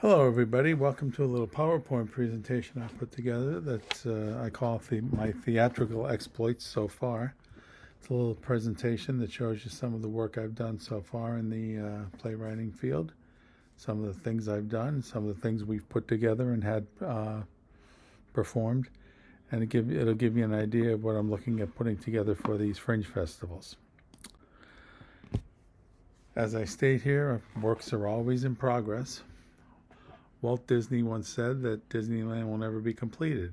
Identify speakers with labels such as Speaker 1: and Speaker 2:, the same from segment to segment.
Speaker 1: Hello, everybody. Welcome to a little PowerPoint presentation I put together that I call my theatrical exploits so far. It's a little presentation that shows you some of the work I've done so far in the playwriting field, some of the things I've done, some of the things we've put together and had performed, and it'll give you an idea of what I'm looking at putting together for these fringe festivals. As I state here, works are always in progress. Walt Disney once said that Disneyland will never be completed.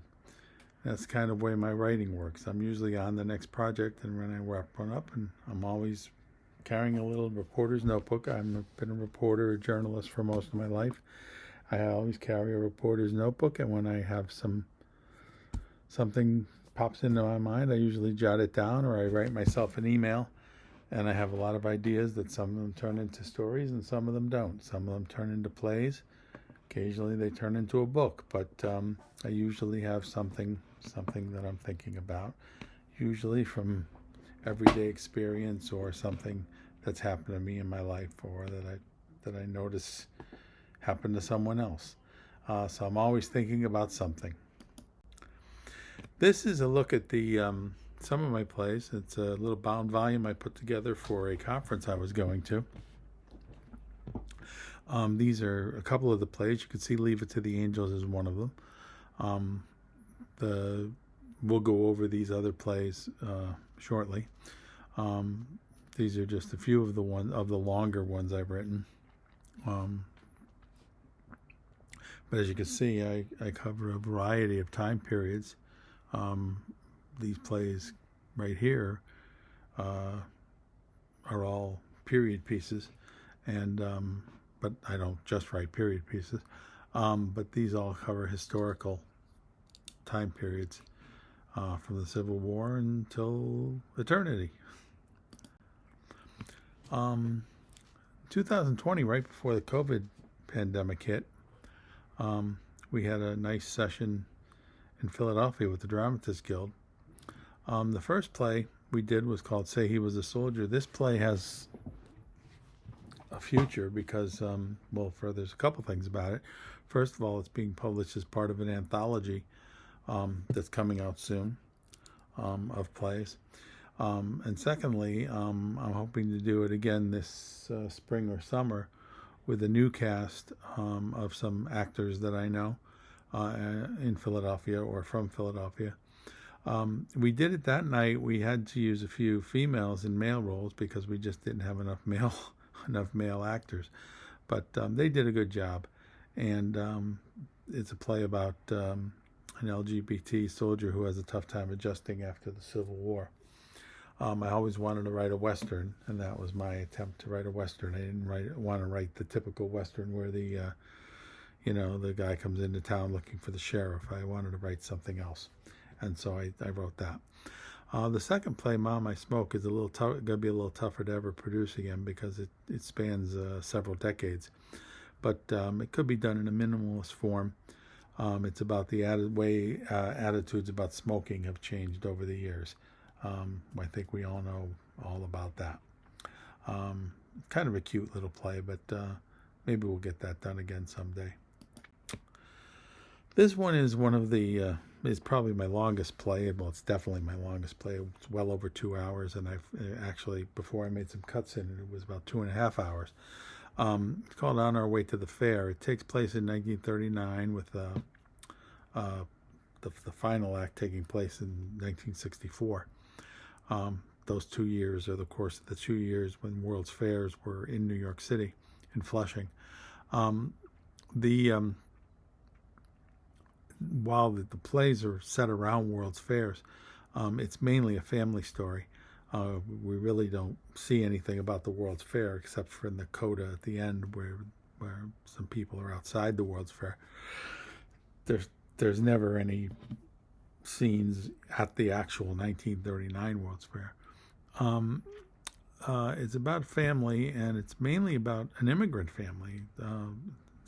Speaker 1: That's kind of the way my writing works. I'm usually on the next project, and when I wrap one up, and I'm always carrying a little reporter's notebook. I've been a reporter, a journalist for most of my life. I always carry a reporter's notebook, and when I have something pops into my mind, I usually jot it down or I write myself an email. And I have a lot of ideas that some of them turn into stories and some of them don't. Some of them turn into plays. Occasionally they turn into a book, but I usually have something that I'm thinking about, usually from everyday experience or something that's happened to me in my life or that I notice happened to someone else. So I'm always thinking about something. This is a look at the some of my plays. It's a little bound volume I put together for a conference I was going to. These are a couple of the plays. You can see Leave It to the Angels is one of them. We'll go over these other plays shortly. These are just a few of the longer ones I've written. But as you can see, I cover a variety of time periods. These plays right here are all period pieces, and but I don't just write period pieces. But these all cover historical time periods from the Civil War until eternity. 2020, right before the COVID pandemic hit, we had a nice session in Philadelphia with the Dramatists Guild. The first play we did was called Say He Was a Soldier. This play has a future because, there's a couple things about it. First of all, it's being published as part of an anthology that's coming out soon of plays. And secondly, I'm hoping to do it again this spring or summer with a new cast of some actors that I know in Philadelphia or from Philadelphia. We did it that night. We had to use a few females in male roles because we just didn't have enough male actors, but they did a good job. And it's a play about an LGBT soldier who has a tough time adjusting after the Civil War. I always wanted to write a Western, and that was my attempt to write a Western. I didn't want to write the typical Western where the guy comes into town looking for the sheriff. I wanted to write something else, and so I wrote that. The second play, Mom, I Smoke, is going to be a little tougher to ever produce again because it spans several decades. But it could be done in a minimalist form. It's about the way attitudes about smoking have changed over the years. I think we all know all about that. Kind of a cute little play, but maybe we'll get that done again someday. This one is is probably my longest play. Well, it's definitely my longest play. It's well over 2 hours, and I've actually, before I made some cuts in it, it was about 2.5 hours. It's called On Our Way to the Fair. It takes place in 1939 with the final act taking place in 1964. Those 2 years are the course of the 2 years when World's Fairs were in New York City, in Flushing. While the plays are set around World's Fairs, it's mainly a family story. We really don't see anything about the World's Fair except for in the coda at the end where some people are outside the World's Fair. There's never any scenes at the actual 1939 World's Fair. It's about family, and it's mainly about an immigrant family.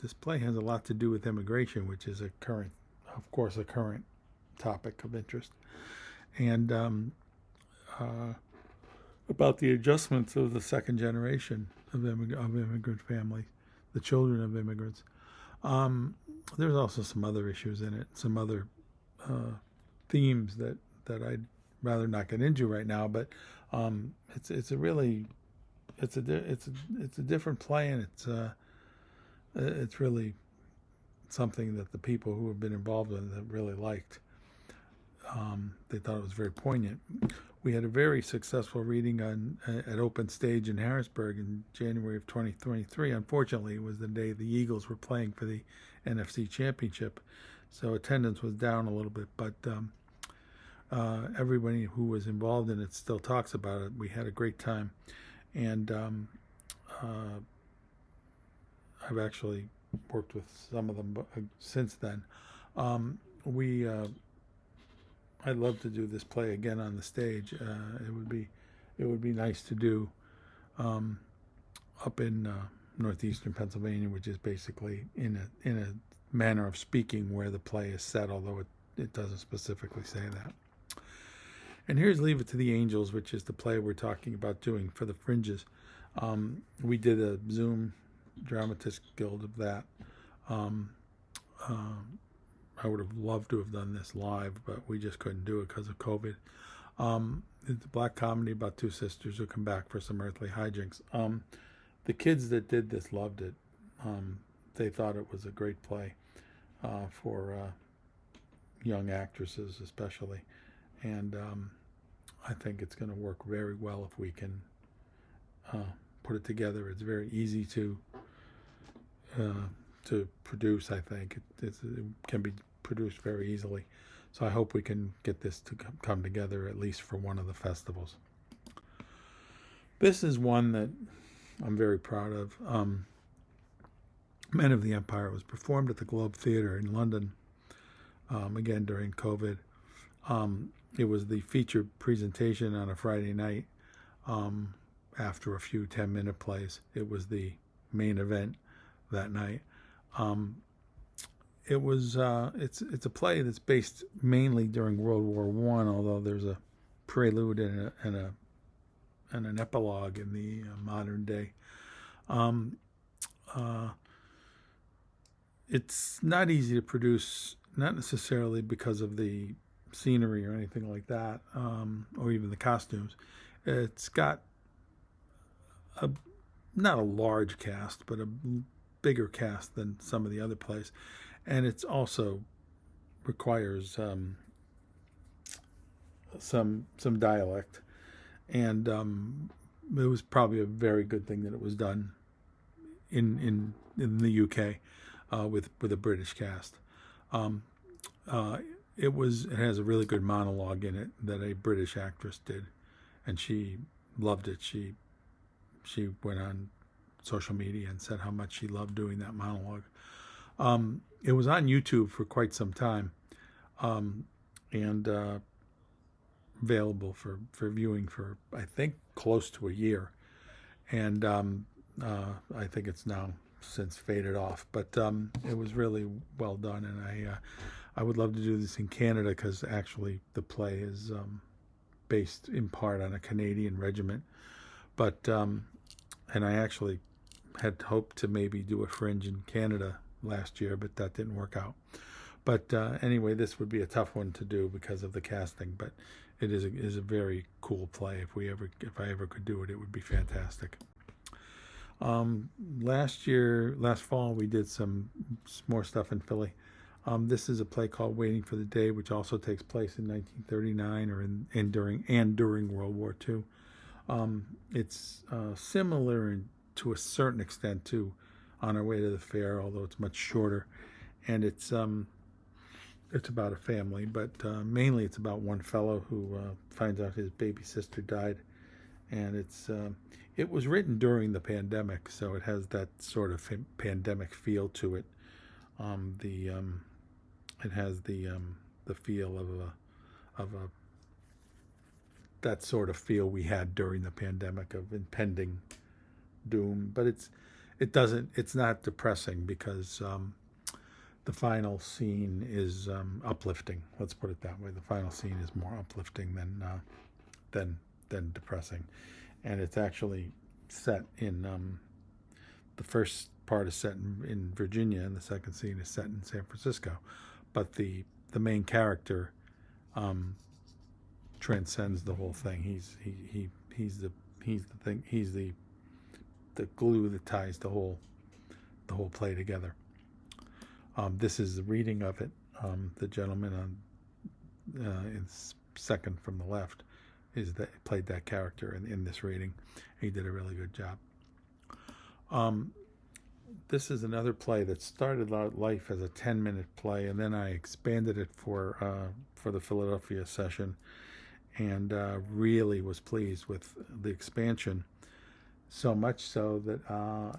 Speaker 1: This play has a lot to do with immigration, which is a current topic of interest, and about the adjustments of the second generation of immigrant families, the children of immigrants. There's also some other issues in it, some other themes that I'd rather not get into right now. But it's a really it's a different play, and it's really something that the people who have been involved in have really liked. They thought it was very poignant. We had a very successful reading at Open Stage in Harrisburg in January of 2023. Unfortunately, it was the day the Eagles were playing for the NFC Championship, so attendance was down a little bit. But everybody who was involved in it still talks about it. We had a great time, and I've actually worked with some of them since then. I'd love to do this play again on the stage. It would be nice to do up in northeastern Pennsylvania, which is basically in a manner of speaking where the play is set, although it doesn't specifically say that. And here's Leave It to the Angels, which is the play we're talking about doing for the Fringes. We did a Zoom Dramatists Guild of that. I would have loved to have done this live, but we just couldn't do it because of COVID. It's a black comedy about two sisters who come back for some earthly hijinks. The kids that did this loved it. They thought it was a great play for young actresses especially. And I think it's going to work very well if we can put it together. It's very easy to produce, I think. It can be produced very easily. So I hope we can get this to come together at least for one of the festivals. This is one that I'm very proud of. Men of the Empire was performed at the Globe Theatre in London, again during COVID. It was the featured presentation on a Friday night after a few 10-minute plays. It was the main event that night. It's a play that's based mainly during World War I, although there's a prelude and an epilogue in the modern day. It's not easy to produce, not necessarily because of the scenery or anything like that, or even the costumes. It's got not a large cast, but a bigger cast than some of the other plays, and it's also requires some dialect, and it was probably a very good thing that it was done in the UK with a British cast. It has a really good monologue in it that a British actress did, and she loved it. She went on social media and said how much she loved doing that monologue. It was on YouTube for quite some time, and available for viewing for, I think, close to a year. And I think it's now since faded off. But it was really well done, and I would love to do this in Canada, because actually the play is based in part on a Canadian regiment. But and I actually had hoped to maybe do a Fringe in Canada last year, but that didn't work out. But anyway, this would be a tough one to do because of the casting. But it is a very cool play. If I ever could do it, it would be fantastic. Last fall, we did some more stuff in Philly. This is a play called Waiting for the Day, which also takes place in 1939 or during World War II. It's similar to a certain extent to On Our Way to the Fair, although it's much shorter, and it's about a family, but mainly it's about one fellow who finds out his baby sister died, and it was written during the pandemic, so it has that sort of pandemic feel to it. It has the feel of a that sort of feel we had during the pandemic of impending doom, but it's not depressing, because the final scene is uplifting. Let's put it that way. The final scene is more uplifting than depressing, and it's actually set in the first part is set in Virginia, and the second scene is set in San Francisco. But the main character transcends the whole thing. He's the glue that ties the whole play together. This is the reading of it. The gentleman in second from the left played that character in this reading. He did a really good job. This is another play that started out life as a 10-minute play, and then I expanded it for the Philadelphia session, and really was pleased with the expansion. So much so that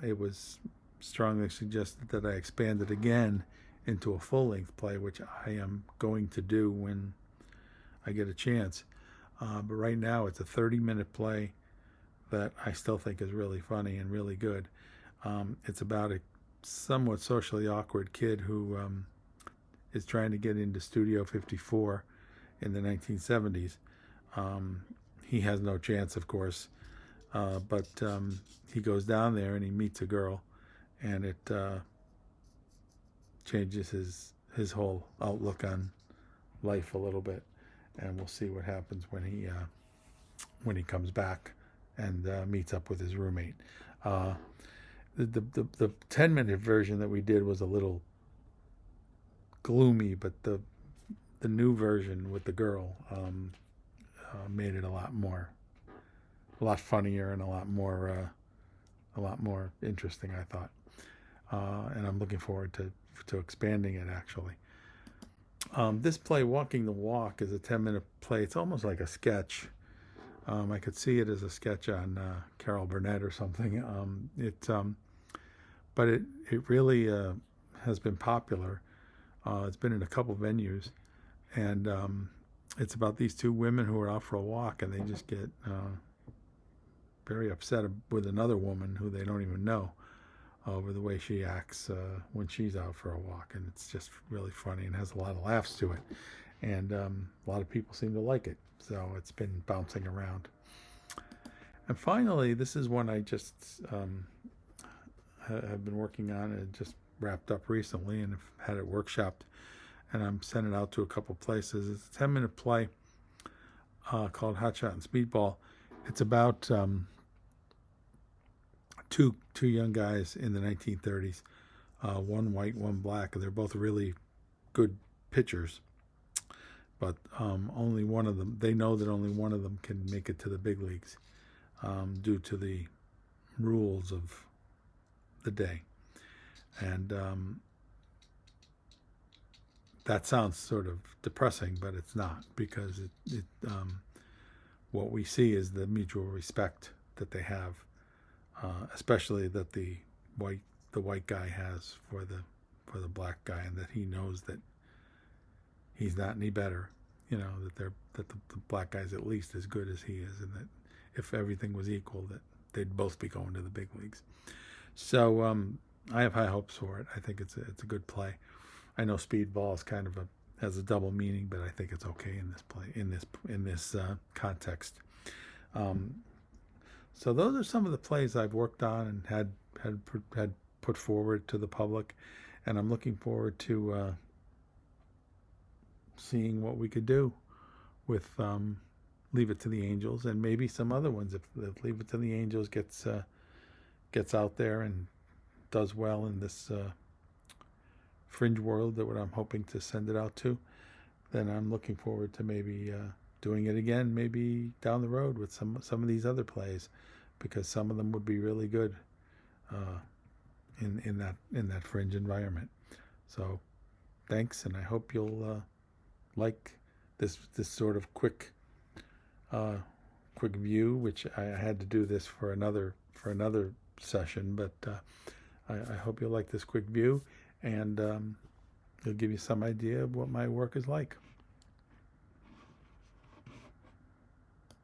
Speaker 1: it was strongly suggested that I expand it again into a full-length play, which I am going to do when I get a chance. But right now it's a 30-minute play that I still think is really funny and really good. It's about a somewhat socially awkward kid who is trying to get into Studio 54 in the 1970s. He has no chance, of course, but he goes down there and he meets a girl, and it changes his whole outlook on life a little bit, and we'll see what happens when he comes back and meets up with his roommate. The 10-minute version that we did was a little gloomy, but the new version with the girl made it a lot funnier and a lot more interesting, I thought. And I'm looking forward to expanding it, actually. This play, Walking the Walk, is a 10-minute play. It's almost like a sketch. I could see it as a sketch on Carol Burnett or something. But it really has been popular. It's been in a couple venues, and it's about these two women who are out for a walk, and they just get very upset with another woman who they don't even know over the way she acts when she's out for a walk, and it's just really funny and has a lot of laughs to it, and a lot of people seem to like it, so it's been bouncing around. And finally, this is one I just have been working on, and just wrapped up recently, and have had it workshopped, and I'm sending it out to a couple places. It's a 10-minute play called Hot Shot and Speedball. It's about two young guys in the 1930s, one white, one black, and they're both really good pitchers. But only one of them, they know that only one of them can make it to the big leagues due to the rules of the day. And that sounds sort of depressing, but it's not, because what we see is the mutual respect that they have, especially that the white guy has for the black guy, and that he knows that he's not any better, that the black guy's at least as good as he is, and that if everything was equal, that they'd both be going to the big leagues. So I have high hopes for it. I think it's a good play. I know Speedball is kind of has a double meaning, but I think it's okay in this play, in this context. So those are some of the plays I've worked on and had put forward to the public, and I'm looking forward to seeing what we could do with Leave It to the Angels, and maybe some other ones if Leave It to the Angels gets out there and does well in this fringe world that what I'm hoping to send it out to. Then I'm looking forward to maybe doing it again, maybe down the road with some of these other plays, because some of them would be really good in that fringe environment. So thanks, and I hope you'll like this sort of quick view, which I had to do this for another session, but I hope you'll like this quick view, and it'll give you some idea of what my work is like.